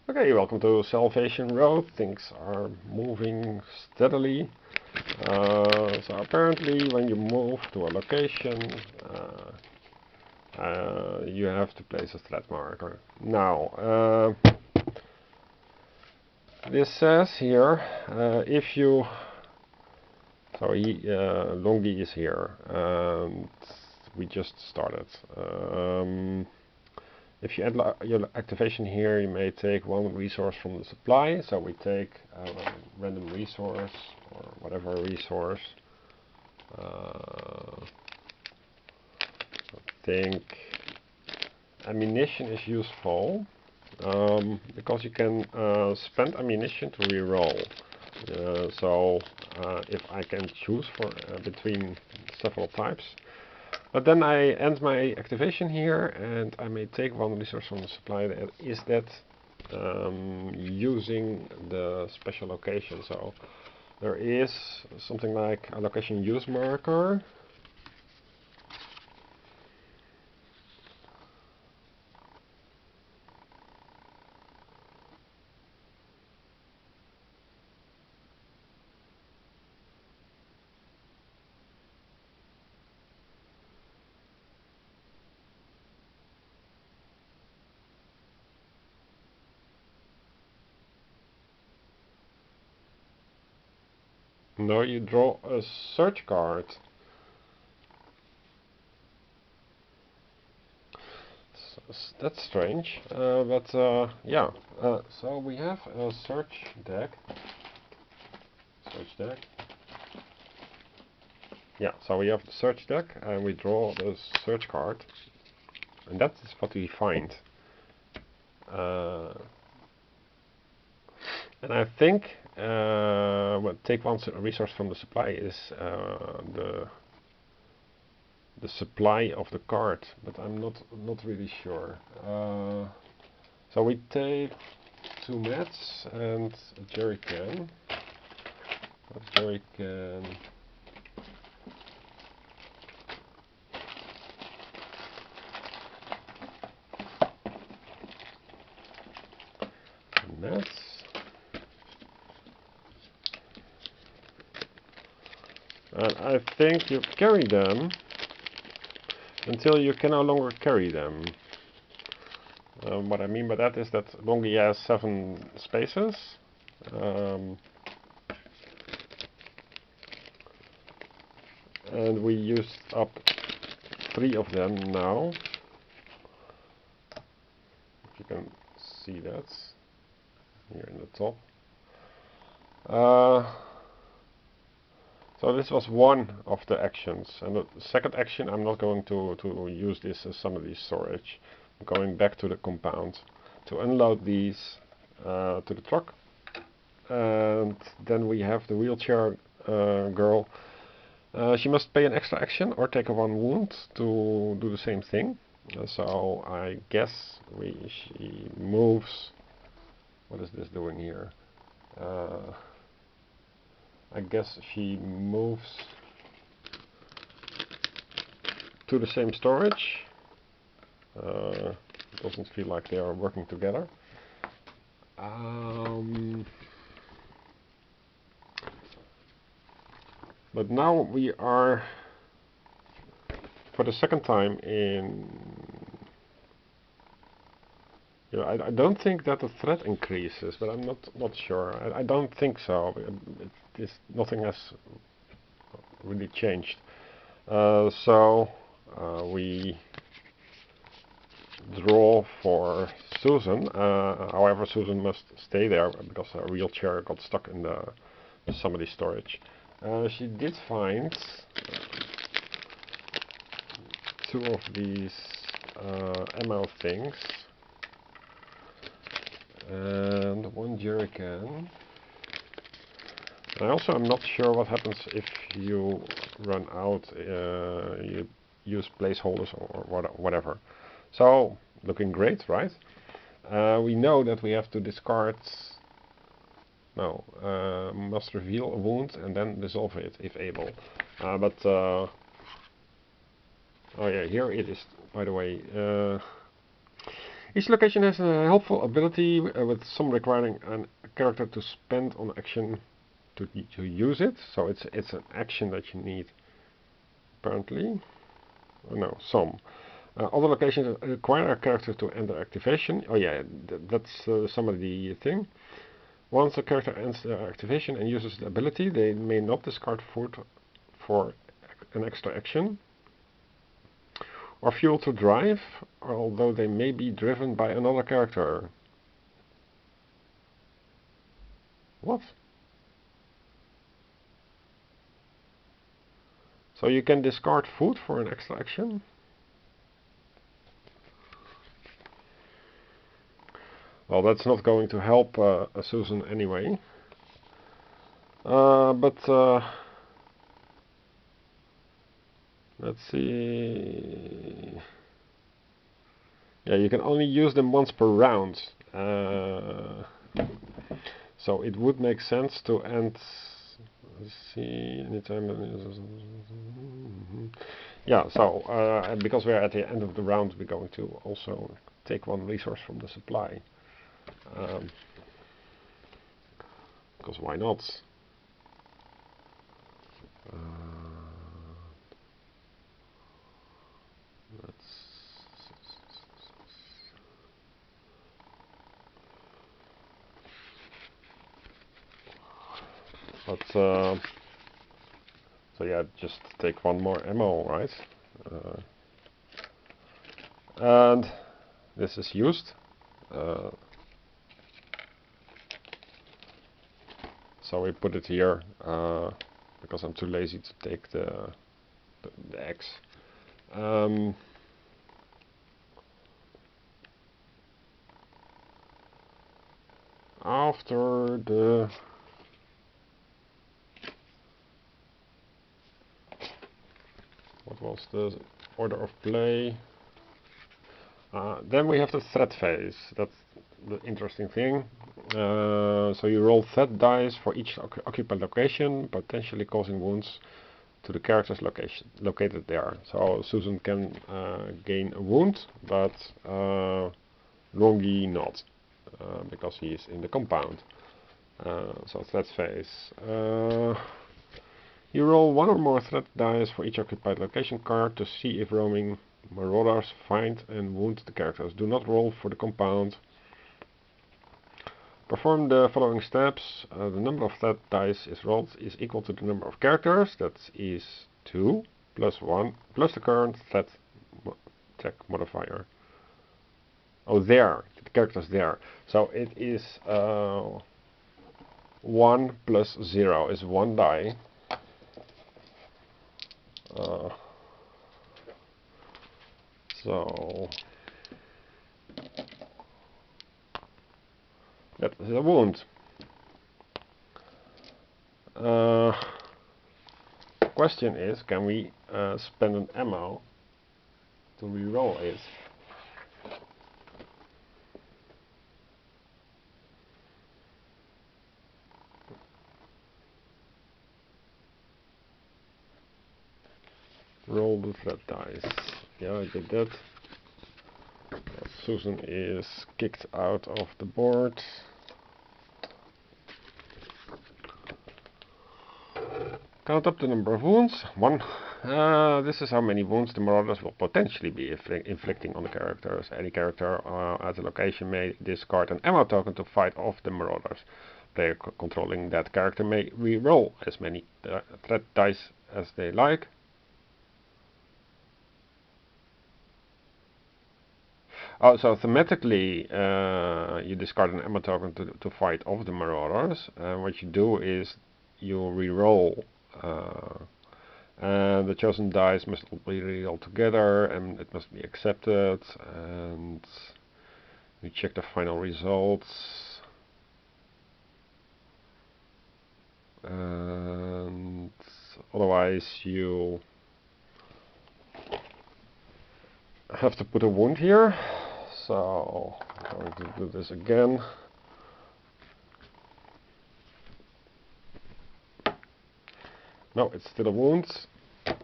Okay, welcome to Salvation Road. Things are moving steadily. So apparently when you move to a location, you have to place a threat marker. Now, this says here, if you... Longi is here, and we just started. If you add your activation here, you may take one resource from the supply. So we take a random resource or whatever resource. I think ammunition is useful because you can spend ammunition to reroll. If I can choose between several types. But then I end my activation here and I may take one resource from the supply. Is that using the special location? So there is something like a location use marker. No, you draw a search card. That's strange, yeah. So we have a search deck. Yeah, so we have the search deck and we draw the search card. And that is what we find. And I think take one resource from the supply is the supply of the card, but I'm not really sure. So we take 2 mats and a jerry can. A jerry can. Mats. And I think you carry them until you can no longer carry them. What I mean by that is that Longi has 7 spaces. And we used up 3 of them now. If you can see that here in the top. So this was one of the actions, and the second action I'm not going to use this as Samedi storage. I'm going back to the compound to unload these to the truck, and then we have the wheelchair girl. She must pay an extra action or take a 1 wound to do the same thing. So I guess she moves. What is this doing here? I guess she moves to the same storage. It doesn't feel like they are working together. But now we are, for the second time in... I don't think that the threat increases, but I'm not sure. I don't think so. Nothing has really changed. We draw for Susan. However, Susan must stay there because her wheelchair got stuck in the Samedi storage. She did find 2 of these ammo things and 1 jerrycan. I also am not sure what happens if you run out, you use placeholders or whatever. So, looking great, right? We know that we have to discard... must reveal a wound and then dissolve it if able. Oh yeah, here it is, by the way. Each location has a helpful ability with some requiring a character to spend on action to use it. So it's an action that you need. Apparently, oh, no, some. Other locations require a character to enter activation. Oh yeah, that's some of the thing. Once a character ends their activation and uses the ability, they may not discard food for an extra action or fuel to drive, although they may be driven by another character. What? So you can discard food for an extra action? Well, that's not going to help Susan anyway. Let's see. Yeah, you can only use them once per round. So it would make sense to end. Let's see. Anytime. Yeah. So because we're at the end of the round, we're going to also take one resource from the supply. Because why not? So yeah, just take one more ammo, right? And this is used. So we put it here because I'm too lazy to take the X. After the what was the order of play? Then we have the threat phase. That's the interesting thing. So you roll threat dice for each occupied location, potentially causing wounds to the characters located there. So Susan can gain a wound, but Longy not, because he is in the compound. So threat phase. You roll one or more threat dice for each occupied location card to see if roaming marauders find and wound the characters. Do not roll for the compound. Perform the following steps. The number of threat dice is rolled is equal to the number of characters. That is 2 plus 1 plus the current threat check modifier. Oh, there. The character's there. So it is 1 plus 0 is 1 die. So that is a wound. Question is, can we spend an ammo to reroll it? Roll the threat dice. Yeah, I did that. Susan is kicked out of the board. Count up the number of wounds. 1. This is how many wounds the marauders will potentially be inflicting on the characters. Any character at a location may discard an ammo token to fight off the marauders. Player controlling that character may re-roll as many threat dice as they like. Oh, so thematically, you discard an ammo token to fight off the marauders. What you do is you re-roll, and the chosen dice must be re-rolled together, and it must be accepted. And we check the final results. And otherwise, you have to put a wound here. So I'm going to do this again. No, it's still a wound,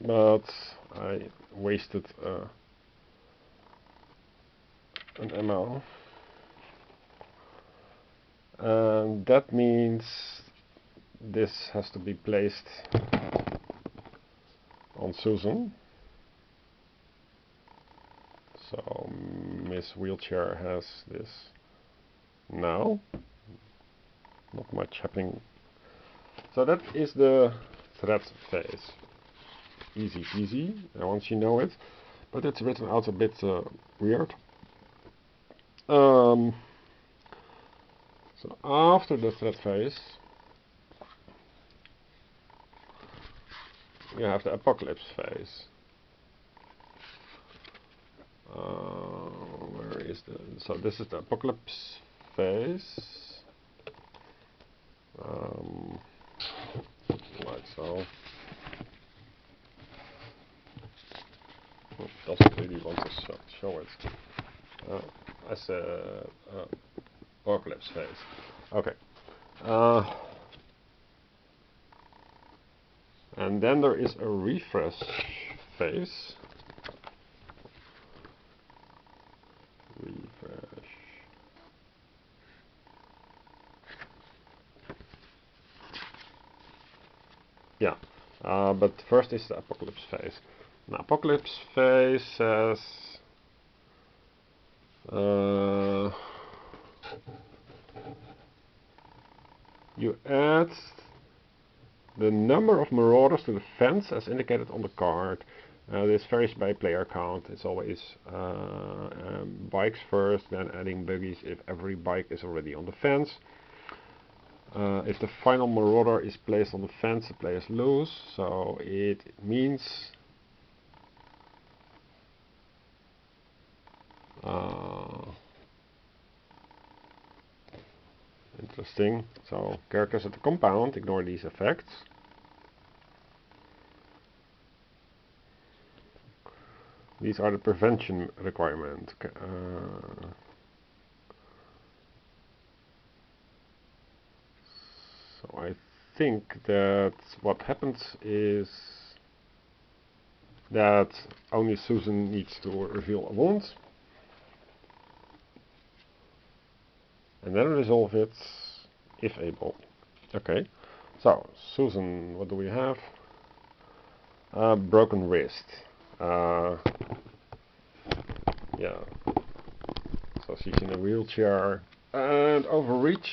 but I wasted an ammo. And that means this has to be placed on Susan. So Miss Wheelchair has this now. Not much happening. So that is the threat phase. Easy peasy, once you know it. But it's written out a bit weird. So after the threat phase, you have the apocalypse phase. Where is the... So this is the apocalypse phase. Like so. Doesn't really want to show it as a apocalypse phase. Okay. And then there is a refresh phase. Refresh. Yeah, but first is the apocalypse phase. Now, apocalypse phase says you add the number of marauders to the fence as indicated on the card. This varies by player count. It's always bikes first, then adding buggies if every bike is already on the fence. If the final marauder is placed on the fence, the players lose. So it means interesting. So characters at the compound ignore these effects. These are the prevention requirements. So I think that what happens is that only Susan needs to reveal a wound. And then resolve it if able. Okay. So, Susan, what do we have? Broken wrist. Yeah. So she's in a wheelchair. And overreach